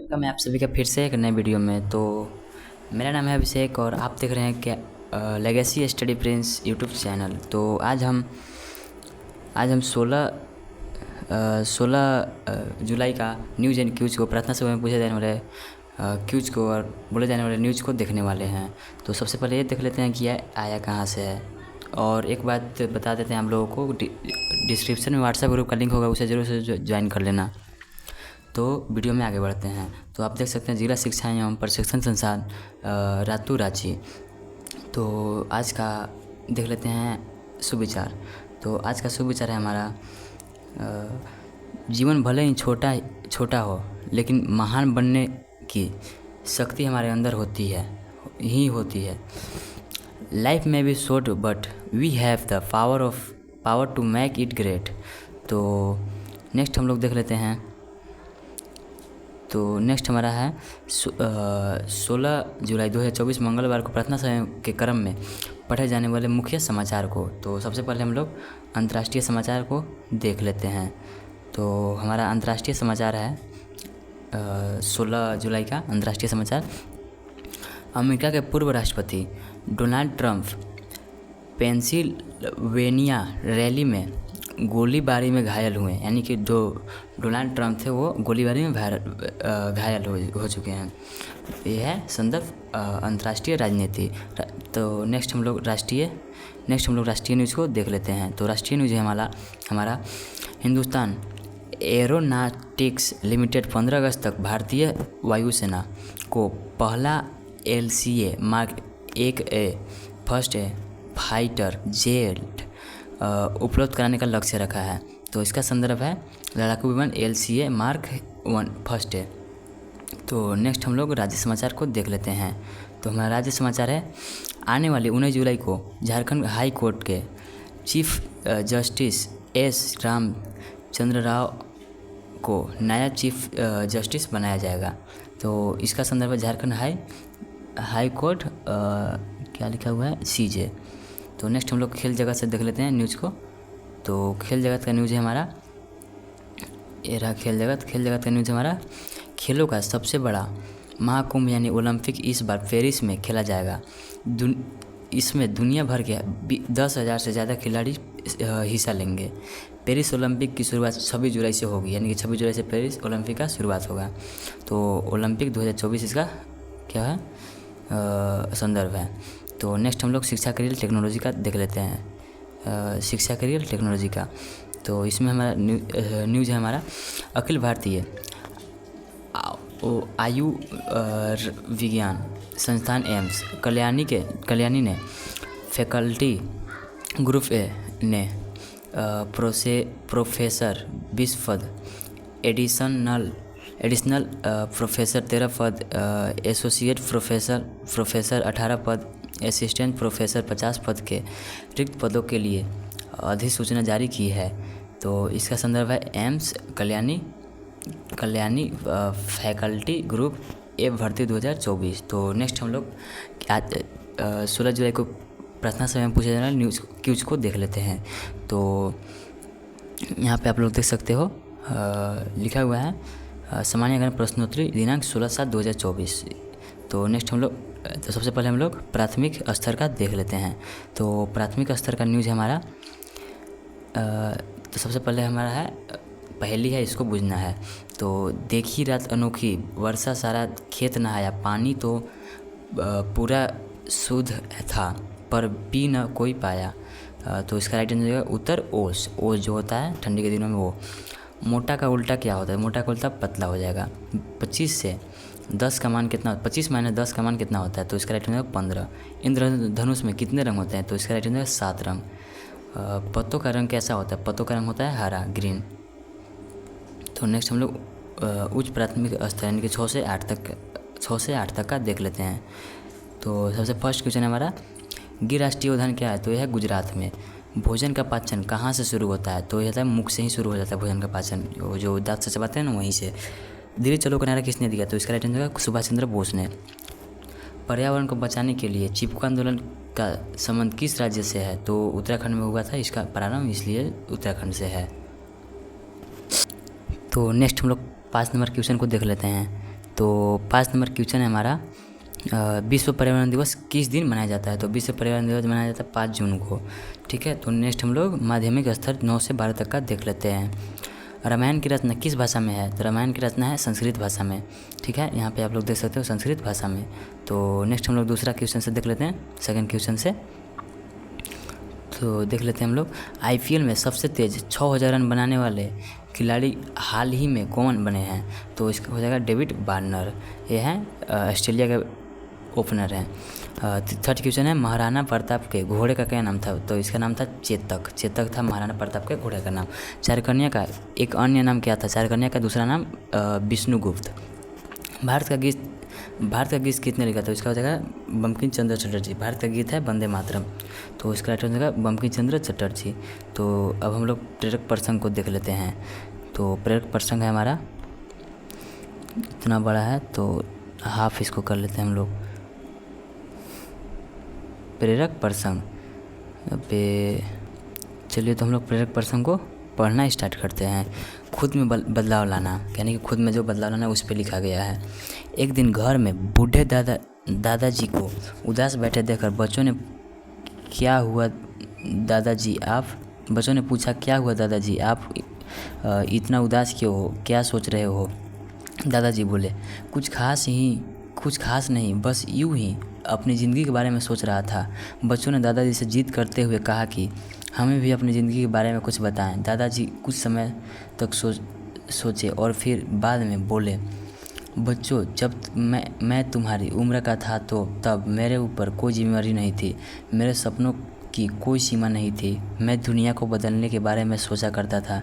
Welcome है आप सभी का फिर से एक नए वीडियो में। तो मेरा नाम है अभिषेक और आप देख रहे हैं क्या legacy study Prince YouTube channel. तो आज हम 16 जुलाई का न्यूज़ एंड क्यूज को प्रार्थना सभा में पूछे जाने वाले क्यूज को और बोले जाने वाले न्यूज़ को देखने वाले हैं। तो सबसे पहले ये देख लेते हैं कि यह आया कहाँ से है। और एक बात बता देते हैं आप लोगों को, डिस्क्रिप्शन में व्हाट्सएप ग्रुप का लिंक होगा, उसे ज़रूर से ज्वाइन कर लेना। तो वीडियो में आगे बढ़ते हैं। तो आप देख सकते हैं जिला शिक्षा एवं प्रशिक्षण संस्थान रातू रांची। तो आज का देख लेते हैं सुविचार। तो आज का सुविचार है हमारा, जीवन भले ही छोटा हो लेकिन महान बनने की शक्ति हमारे अंदर होती है। लाइफ में भी short but we have the power to make it great. तो नेक्स्ट हम लोग देख लेते हैं। तो नेक्स्ट हमारा है 16 जुलाई 2024 मंगलवार को प्रार्थना सभा के क्रम में पढ़े जाने वाले मुख्य समाचार को। तो सबसे पहले हम लोग अंतर्राष्ट्रीय समाचार को देख लेते हैं। तो हमारा अंतर्राष्ट्रीय समाचार है 16 जुलाई का अंतर्राष्ट्रीय समाचार। अमेरिका के पूर्व राष्ट्रपति डोनाल्ड ट्रंप पेंसिल्वेनिया रैली में गोलीबारी में घायल हुए, यानी कि जो डोनाल्ड ट्रंप थे वो गोलीबारी में घायल हो चुके हैं। ये है संदर्भ अंतर्राष्ट्रीय राजनीति। तो नेक्स्ट हम लोग राष्ट्रीय न्यूज़ को देख लेते हैं। तो राष्ट्रीय न्यूज़ है हमारा हिंदुस्तान एरोनॉटिक्स लिमिटेड 15 अगस्त तक भारतीय वायुसेना को पहला LCA mark 1A first fighter jet उपलब्ध कराने का लक्ष्य रखा है। तो इसका संदर्भ है लड़ाकू विमान LCA मार्क 1 फर्स्ट है। तो नेक्स्ट हम लोग राज्य समाचार को देख लेते हैं। तो हमारा राज्य समाचार है, आने वाली 19 जुलाई को झारखंड हाई कोर्ट के chief justice S Ramchandra Rao को नया चीफ जस्टिस बनाया जाएगा। तो इसका संदर्भ है झारखंड हाई कोर्ट क्या लिखा हुआ है CJ। तो नेक्स्ट हम लोग खेल जगत से देख लेते हैं न्यूज़ को। तो खेल जगत का न्यूज़ है हमारा, ये रहा खेल जगत का न्यूज़ हमारा, खेलों का सबसे बड़ा महाकुंभ यानी ओलंपिक इस बार पेरिस में खेला जाएगा। इसमें दुनिया भर के 10,000 से ज़्यादा खिलाड़ी हिस्सा लेंगे। पेरिस ओलंपिक की शुरुआत 26 जुलाई से होगी, यानी कि 26 जुलाई से पेरिस ओलंपिक का शुरुआत होगा। तो ओलंपिक 2024 इसका क्या है संदर्भ है। तो नेक्स्ट हम लोग शिक्षा करियर टेक्नोलॉजी का देख लेते हैं। शिक्षा करियर टेक्नोलॉजी का, तो इसमें हमारा न्यूज़ है हमारा, अखिल भारतीय आयु विज्ञान संस्थान एम्स कल्याणी ने फैकल्टी ग्रुप ए ने प्रोफेसर 20 पद, एडिशनल प्रोफेसर 13 पद, एसोसिएट प्रोफेसर 18 पद, असिस्टेंट प्रोफेसर 50 पद के रिक्त पदों के लिए अधिसूचना जारी की है। तो इसका संदर्भ है AIIMS Kalyani faculty group A भर्ती 2024। तो नेक्स्ट हम लोग 16 जुलाई को प्रार्थना सभा में पूछे जाने वाले न्यूज़ क्यूज को देख लेते हैं। तो यहाँ पे आप लोग देख सकते हो लिखा हुआ है सामान्य ज्ञान प्रश्नोत्तरी दिनांक 16/7/2024। तो नेक्स्ट तो सबसे पहले हम लोग प्राथमिक स्तर का देख लेते हैं। तो प्राथमिक स्तर का न्यूज़ है हमारा, तो सबसे पहले हमारा है पहली है, इसको बुझना है। तो देखी रात अनोखी वर्षा सारा खेत नहाया, पानी तो पूरा शुद्ध था पर पी न कोई पाया। तो इसका राइट आंसर है उत्तर ओस जो होता है ठंडी के दिनों में वो। मोटा का उल्टा क्या होता है? मोटा का उल्टा पतला हो जाएगा। 25 से 10 का मान कितना, 25 - 10 का मान कितना होता है? तो इसका राइट आंसर है 15। इंद्रधनुष में कितने रंग होते हैं? तो इसका राइट आंसर है 7 रंग। पत्तों का रंग कैसा होता है? पत्तों का रंग होता है हरा, ग्रीन। तो नेक्स्ट हम लोग उच्च प्राथमिक स्तर यानी कि 6 से 8 तक का देख लेते हैं। तो सबसे फर्स्ट क्वेश्चन है हमारा, गिर राष्ट्रीय उद्यान क्या है? तो यह है गुजरात में। भोजन का पाचन कहाँ से शुरू होता है? तो यह होता है मुख से ही शुरू हो जाता है भोजन का पाचन, जो दांत से चबाते हैं ना, वहीं से। धीरे चलो का नारा किसने दिया? तो इसका राइट आंसर है सुभाष चंद्र बोस ने। पर्यावरण को बचाने के लिए चिपको आंदोलन का संबंध किस राज्य से है? तो उत्तराखंड में हुआ था इसका प्रारंभ, इसलिए उत्तराखंड से है। तो नेक्स्ट हम लोग 5 नंबर क्वेश्चन को देख लेते हैं। तो 5 नंबर क्वेश्चन है हमारा, विश्व पर्यावरण दिवस किस दिन मनाया जाता है? तो विश्व पर्यावरण दिवस मनाया जाता है 5 जून को। ठीक है, तो नेक्स्ट हम लोग माध्यमिक स्तर 9 से 12 तक का देख लेते हैं। रामायण की रचना किस भाषा में है? तो रामायण की रचना है संस्कृत भाषा में। ठीक है, यहाँ पे आप लोग देख सकते हो संस्कृत भाषा में। तो नेक्स्ट हम लोग दूसरा क्वेश्चन से देख लेते हैं, सेकंड क्वेश्चन से। तो देख लेते हैं हम लोग, आईपीएल में सबसे तेज़ 6000 रन बनाने वाले खिलाड़ी हाल ही में कौन बने हैं? तो इसका हो जाएगा डेविड वार्नर। ये हैं ऑस्ट्रेलिया के ओपनर हैं। थर्ड क्वेश्चन है, महाराणा प्रताप के घोड़े का क्या नाम था? तो इसका नाम था चेतक। चेतक था महाराणा प्रताप के घोड़े का नाम। चारकन्या का एक अन्य नाम क्या था? चारकन्या का दूसरा नाम विष्णुगुप्त। भारत का गीत कितने लिखा था? इसका हो जाएगा बंकिम चंद्र चटर्जी। भारत का गीत है वंदे मातरम, तो इसका राइट हो जाएगा बंकिम चंद्र चटर्जी। तो अब हम लोग प्रेरक प्रसंग को देख लेते हैं। तो प्रेरक प्रसंग है हमारा, इतना बड़ा है तो हाफ इसको कर लेते हैं हम लोग। प्रेरक प्रसंग पे चलिए, तो हम लोग प्रेरक प्रसंग को पढ़ना स्टार्ट करते हैं। खुद में बदलाव लाना, यानी कि खुद में जो बदलाव लाना है उस पे लिखा गया है। एक दिन घर में बूढ़े दादाजी को उदास बैठे देखकर बच्चों ने बच्चों ने पूछा, क्या हुआ दादाजी, आप इतना उदास क्यों हो, क्या सोच रहे हो? दादाजी बोले, कुछ खास नहीं, बस यूं ही अपनी ज़िंदगी के बारे में सोच रहा था। बच्चों ने दादाजी से जिद करते हुए कहा कि हमें भी अपनी ज़िंदगी के बारे में कुछ बताएं। दादाजी कुछ समय तक सोचे और फिर बाद में बोले, बच्चों, जब मैं तुम्हारी उम्र का था तो तब मेरे ऊपर कोई जिम्मेदारी नहीं थी, मेरे सपनों की कोई सीमा नहीं थी। मैं दुनिया को बदलने के बारे में सोचा करता था।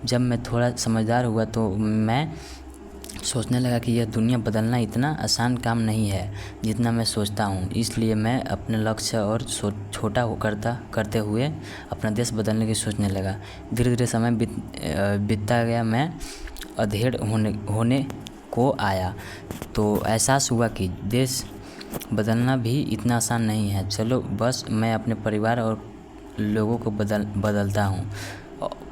जब मैं थोड़ा समझदार हुआ तो मैं सोचने लगा कि यह दुनिया बदलना इतना आसान काम नहीं है जितना मैं सोचता हूँ। इसलिए मैं अपने लक्ष्य और छोटा करते हुए अपना देश बदलने की सोचने लगा। धीरे धीरे समय बीतता गया, मैं अधेड़ होने को आया तो एहसास हुआ कि देश बदलना भी इतना आसान नहीं है। चलो बस मैं अपने परिवार और लोगों को बदलता हूँ,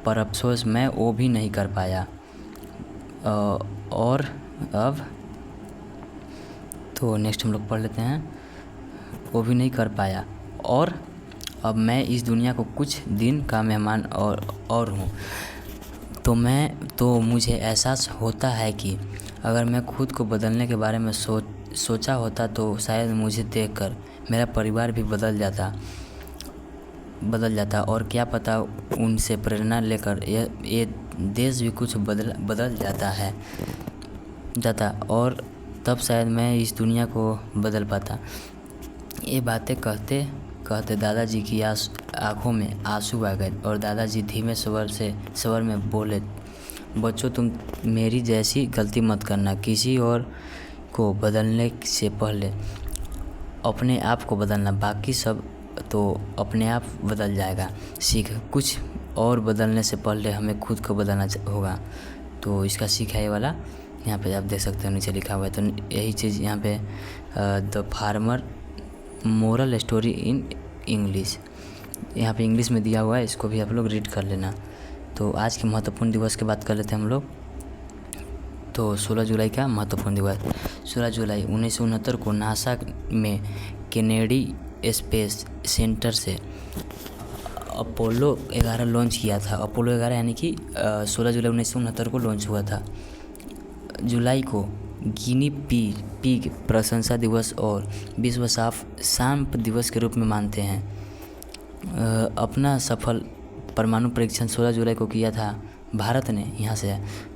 पर अफसोस मैं वो भी नहीं कर पाया। और अब तो नेक्स्ट हम लोग पढ़ लेते हैं, वो भी नहीं कर पाया और अब मैं इस दुनिया को कुछ दिन का मेहमान और हूँ। तो मुझे एहसास होता है कि अगर मैं खुद को बदलने के बारे में सोचा होता तो शायद मुझे देखकर मेरा परिवार भी बदल जाता और क्या पता उनसे प्रेरणा लेकर ये देश भी कुछ बदल जाता और तब शायद मैं इस दुनिया को बदल पाता। ये बातें कहते दादाजी की आँखों में आंसू आ गए और दादाजी धीमे स्वर में बोले, बच्चों, तुम मेरी जैसी गलती मत करना। किसी और को बदलने से पहले अपने आप को बदलना, बाकी सब तो अपने आप बदल जाएगा। सीख, कुछ और बदलने से पहले हमें खुद को बदलना होगा। तो इसका सीख है ये वाला, यहाँ पे आप देख सकते हो नीचे लिखा हुआ है। तो यही चीज़ यहाँ पे the farmer moral story in English, यहाँ पे इंग्लिश में दिया हुआ है, इसको भी आप लोग रीड कर लेना। तो आज के महत्वपूर्ण दिवस की बात कर लेते हैं हम लोग। तो 16 जुलाई का महत्वपूर्ण दिवस, 16 जुलाई 1969 को नासा में केनेडी स्पेस सेंटर से अपोलो 11 लॉन्च किया था। अपोलो 11 यानी कि 16 जुलाई 1969 को लॉन्च हुआ था। जुलाई को गिनी पिग प्रशंसा दिवस और विश्व सांप दिवस के रूप में मानते हैं। अपना सफल परमाणु परीक्षण 16 जुलाई को किया था भारत ने।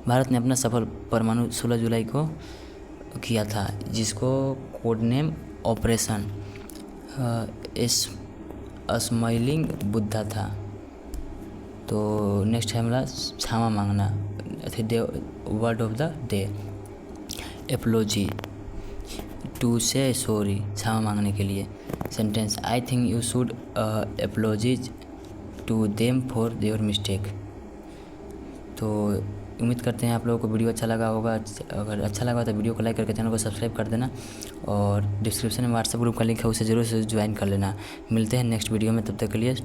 भारत ने अपना सफल परमाणु 16 जुलाई को किया था, जिसको code name operation smiling Buddha था। तो नेक्स्ट है हमारा क्षमा मांगना, word of the day, apology, to say sorry, क्षमा मांगने के लिए। Sentence, I think you should apologise to them for their mistake. तो उम्मीद करते हैं आप लोगों को वीडियो अच्छा लगा होगा। अगर अच्छा लगा तो वीडियो को लाइक करके चैनल को सब्सक्राइब कर देना और डिस्क्रिप्शन में व्हाट्सएप ग्रुप का लिंक है, उसे ज़रूर से ज्वाइन कर लेना। मिलते हैं नेक्स्ट वीडियो में, तब तक के लिए